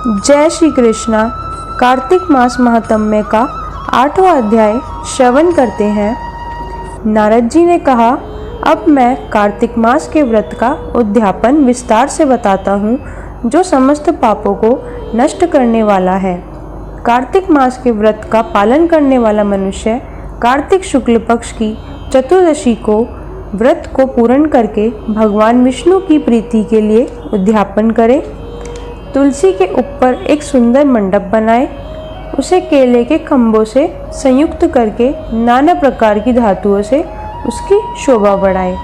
जय श्री कृष्णा। कार्तिक मास महात्म्य का 8वां अध्याय श्रवण करते हैं। नारद जी ने कहा, अब मैं कार्तिक मास के व्रत का उद्यापन विस्तार से बताता हूँ, जो समस्त पापों को नष्ट करने वाला है। कार्तिक मास के व्रत का पालन करने वाला मनुष्य कार्तिक शुक्ल पक्ष की चतुर्दशी को व्रत को पूर्ण करके भगवान विष्णु की प्रीति के लिए उद्यापन करे। तुलसी के ऊपर एक सुंदर मंडप बनाए, उसे केले के खम्भों से संयुक्त करके नाना प्रकार की धातुओं से उसकी शोभा बढ़ाए।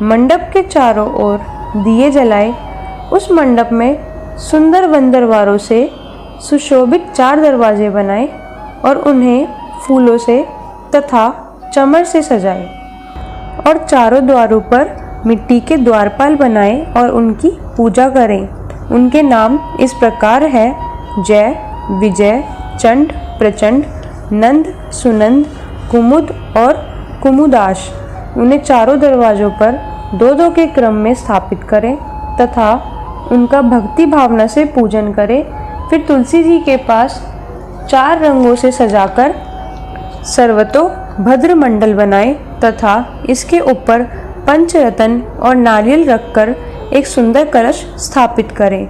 मंडप के चारों ओर दिए जलाए। उस मंडप में सुंदर वन दरबारों से सुशोभित 4 दरवाजे बनाए और उन्हें फूलों से तथा चमर से सजाए और चारों द्वारों पर मिट्टी के द्वारपाल बनाए और उनकी पूजा करें। उनके नाम इस प्रकार है: जय, विजय, चंड, प्रचंड, नंद, सुनंद, कुमुद और कुमुदाश। उन्हें चारों दरवाजों पर 2-2 के क्रम में स्थापित करें तथा उनका भक्ति भावना से पूजन करें। फिर तुलसी जी के पास 4 रंगों से सजाकर सर्वतो भद्र मंडल बनाए तथा इसके ऊपर पंचरत्न और नारियल रखकर एक सुंदर कलश स्थापित करें।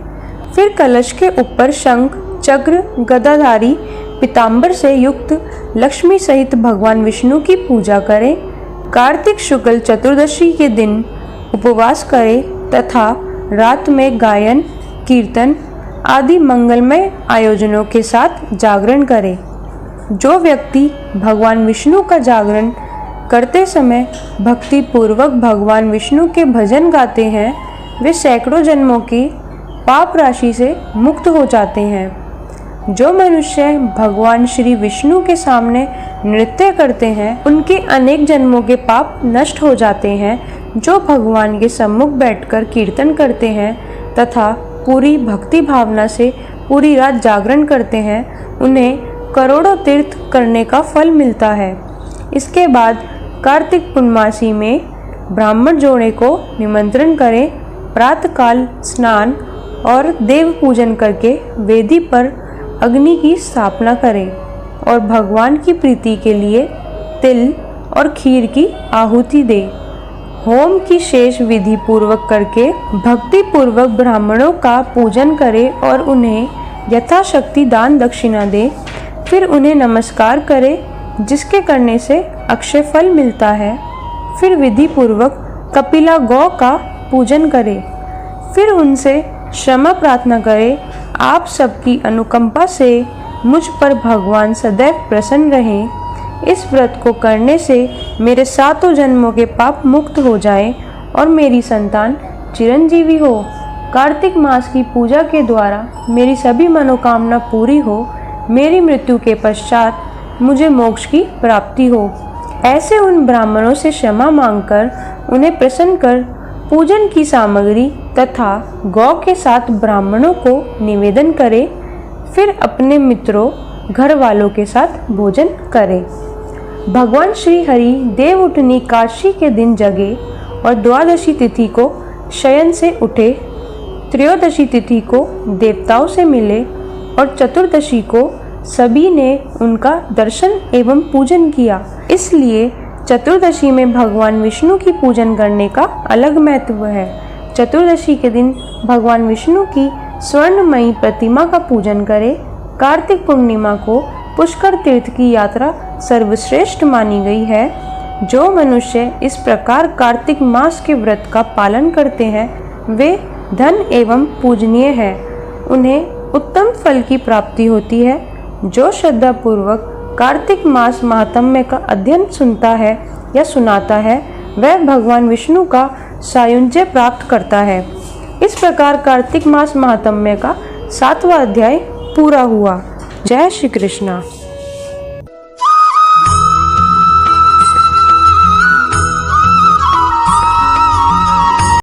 फिर कलश के ऊपर शंख, चक्र, गदाधारी पीतांबर से युक्त लक्ष्मी सहित भगवान विष्णु की पूजा करें। कार्तिक शुक्ल चतुर्दशी के दिन उपवास करें तथा रात में गायन, कीर्तन आदि मंगलमय आयोजनों के साथ जागरण करें। जो व्यक्ति भगवान विष्णु का जागरण करते समय भक्ति पूर्वक भगवान विष्णु के भजन गाते हैं, वे सैकड़ों जन्मों की पाप राशि से मुक्त हो जाते हैं। जो मनुष्य भगवान श्री विष्णु के सामने नृत्य करते हैं, उनके अनेक जन्मों के पाप नष्ट हो जाते हैं। जो भगवान के सम्मुख बैठकर कीर्तन करते हैं तथा पूरी भक्ति भावना से पूरी रात जागरण करते हैं, उन्हें करोड़ों तीर्थ करने का फल मिलता है। इसके बाद कार्तिक पूर्णमासी में ब्राह्मण जोड़े को निमंत्रण करें। प्रातःकाल स्नान और देव पूजन करके वेदी पर अग्नि की स्थापना करें और भगवान की प्रीति के लिए तिल और खीर की आहुति दें। होम की शेष विधि पूर्वक करके भक्ति पूर्वक ब्राह्मणों का पूजन करें और उन्हें यथाशक्ति दान दक्षिणा दें। फिर उन्हें नमस्कार करें, जिसके करने से अक्षय फल मिलता है। फिर विधि पूर्वक कपिला गौ का पूजन करें। फिर उनसे क्षमा प्रार्थना करें। आप सबकी अनुकंपा से मुझ पर भगवान सदैव प्रसन्न रहें। इस व्रत को करने से मेरे 7 जन्मों के पाप मुक्त हो जाएं और मेरी संतान चिरंजीवी हो। कार्तिक मास की पूजा के द्वारा मेरी सभी मनोकामना पूरी हो। मेरी मृत्यु के पश्चात मुझे मोक्ष की प्राप्ति हो। ऐसे उन ब्राह्मणों से क्षमा मांगकर उन्हें प्रसन्न कर पूजन की सामग्री तथा गौ के साथ ब्राह्मणों को निवेदन करें। फिर अपने मित्रों, घर वालों के साथ भोजन करें। भगवान श्री हरि देवउठनी काशी के दिन जगे और द्वादशी तिथि को शयन से उठे। त्रयोदशी तिथि को देवताओं से मिले और चतुर्दशी को सभी ने उनका दर्शन एवं पूजन किया। इसलिए चतुर्दशी में भगवान विष्णु की पूजन करने का अलग महत्व है। चतुर्दशी के दिन भगवान विष्णु की स्वर्णमयी प्रतिमा का पूजन करें। कार्तिक पूर्णिमा को पुष्कर तीर्थ की यात्रा सर्वश्रेष्ठ मानी गई है। जो मनुष्य इस प्रकार कार्तिक मास के व्रत का पालन करते हैं, वे धन एवं पूजनीय हैं। उन्हें उत्तम फल की प्राप्ति होती है। जो श्रद्धा पूर्वक कार्तिक मास महात्म्य का अध्ययन सुनता है या सुनाता है, वह भगवान विष्णु का सायुज्य प्राप्त करता है। इस प्रकार कार्तिक मास महात्म्य का 7वां अध्याय पूरा हुआ। जय श्री कृष्णा।